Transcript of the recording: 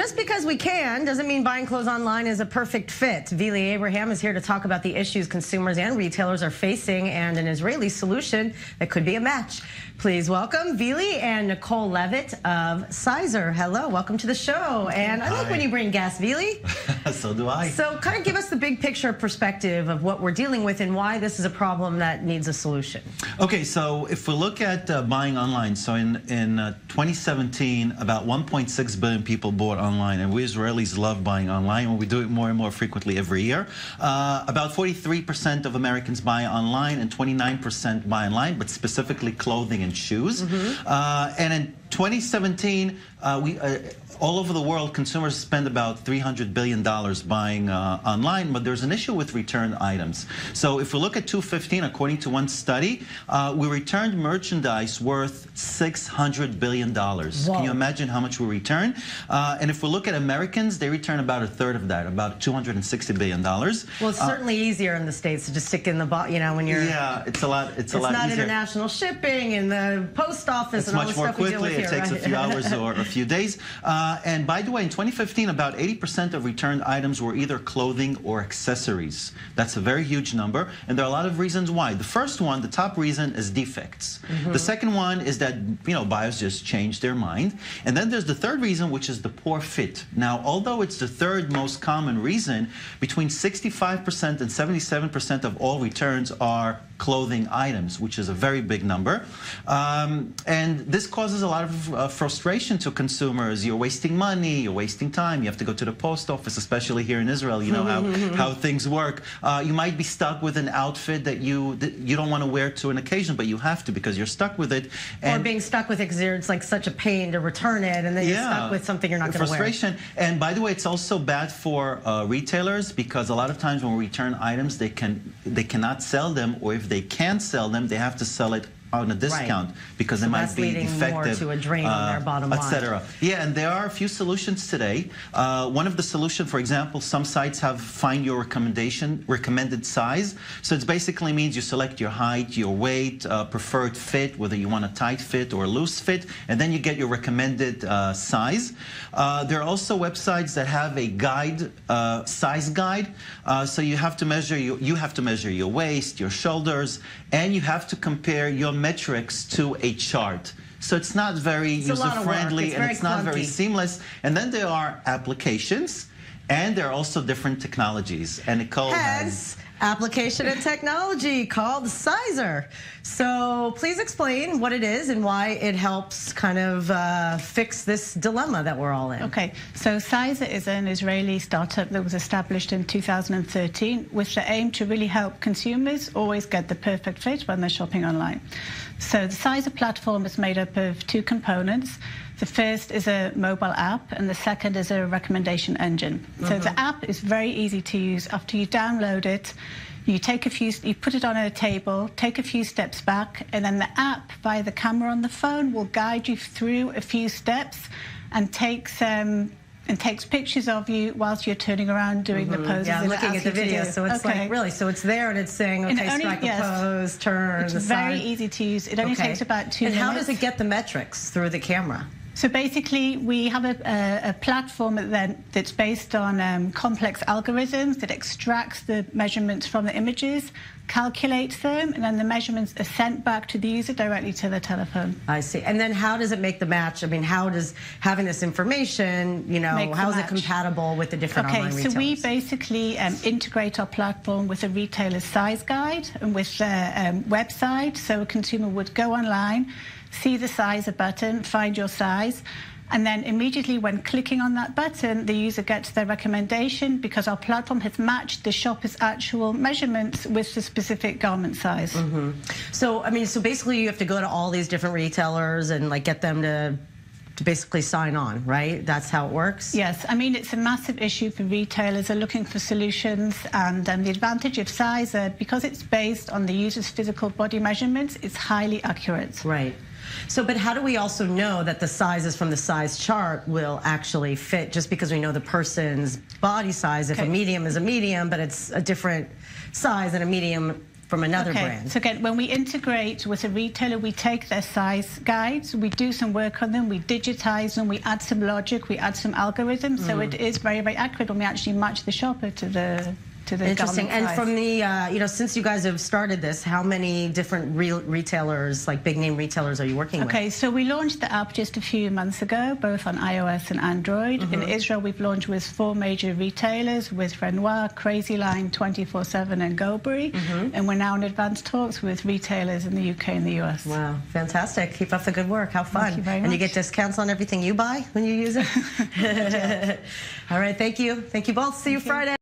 just because we can doesn't mean buying clothes online is a perfect fit. Vili Abraham is here to talk about the issues consumers and retailers are facing and an Israeli solution that could be a match. Please welcome Vili and Nicole Levitt of Sizer. Hello, welcome to the show. And I like when you bring guests, Vili. So do I. So kind of give us the big picture perspective of what we're dealing with and why this is a problem that needs a solution. Okay, so if we look at buying online, so in 2017, about 1.6 billion people bought online, and we Israelis love buying online, and we do it more and more frequently every year. About 43% of Americans buy online and 29% buy online, but specifically clothing and shoes. And in 2017, all over the world, consumers spend about $300 billion buying online, but there's an issue with returned items. So if we look at 2015, according to one study, we returned merchandise worth $600 billion. Whoa. Can you imagine how much we return? And if we look at Americans, they return about a third of that, about $260 billion. Well, it's certainly easier in the States to just stick in the box, you know, when you're... Yeah, it's a lot easier. It's not international shipping and the post office and all the stuff we deal with here. It takes a few hours or a few days. And by the way, in 2015, about 80% of returned items were either clothing or accessories. That's a very huge number, and there are a lot of reasons why. The first one, the top reason, is defects. The second one is that, you know, buyers just changed their mind. And then there's the third reason, which is the poor fit. Now, although it's the third most common reason, between 65% and 77% of all returns are clothing items, which is a very big number. And this causes a lot of frustration to consumers. You're wasting money, you're wasting time, you have to go to the post office, especially here in Israel, you know how things work. You might be stuck with an outfit that you don't want to wear to an occasion, but you have to because you're stuck with it. And or being stuck with it because it's like such a pain to return it, and then you're stuck with something you're not going to wear. Frustration. And by the way, it's also bad for retailers, because a lot of times when we return items, they cannot sell them, or if they can sell them, they have to sell it on a discount because it might be defective, more to a drain on their bottom line, etc. Yeah, and there are a few solutions today. One of the solutions, for example, some sites have find your recommended size. So it basically means you select your height, your weight, preferred fit, whether you want a tight fit or a loose fit, and then you get your recommended size. There are also websites that have a guide, size guide. So you have to measure your waist, your shoulders, and you have to compare your metrics to a chart. So it's not very user-friendly, and it's not very seamless. And then there are applications, and there are also different technologies. And Nicole has application and technology called Sizer. So please explain what it is and why it helps kind of fix this dilemma that we're all in. Okay, so Sizer is an Israeli startup that was established in 2013 with the aim to really help consumers always get the perfect fit when they're shopping online. So the Sizer platform is made up of two components. The first is a mobile app, and the second is a recommendation engine. So the app is very easy to use. After you download it, you put it on a table, take a few steps back, and then the app, via the camera on the phone, will guide you through a few steps and takes pictures of you whilst you're turning around doing the poses. Yeah, I'm looking at the video, so it's like really, so it's there and it's saying, okay, strike a pose, turn, it's very easy to use. It only takes about 2 minutes. And how does it get the metrics through the camera? So basically, we have a platform that's based on complex algorithms that extracts the measurements from the images, calculates them, and then the measurements are sent back to the user directly to their telephone. I see. And then how does it make the match? I mean, how does having this information, you know, how is it compatible with the different online retailers? So we basically integrate our platform with a retailer's size guide and with their website. So a consumer would go online, see the Sizer button, find your size, and then immediately when clicking on that button, the user gets their recommendation because our platform has matched the shopper's actual measurements with the specific garment size. So, I mean, so basically you have to go to all these different retailers and like get them to basically sign on, right? That's how it works? Yes, I mean, it's a massive issue for retailers. They're looking for solutions, and the advantage of Sizer, because it's based on the user's physical body measurements, it's highly accurate. Right. So, but how do we also know that the sizes from the size chart will actually fit, just because we know the person's body size? If a medium is a medium, but it's a different size, and a medium from another Okay, brand. so again, when we integrate with a retailer, we take their size guides, we do some work on them, we digitize them, we add some logic, we add some algorithms, so it is very, very accurate when we actually match the shopper to the Interesting. And size. from the, since you guys have started this, how many different retailers, like big name retailers, are you working with? Okay, so we launched the app just a few months ago, both on iOS and Android. In Israel, we've launched with 4 major retailers, with Renoir, Crazyline, 24/7, and Goldberry. And we're now in advanced talks with retailers in the UK and the US. Wow, fantastic. Keep up the good work. How fun. Thank you very And you much. get discounts on everything you buy when you use it? All right, thank you. Thank you both. See you Friday.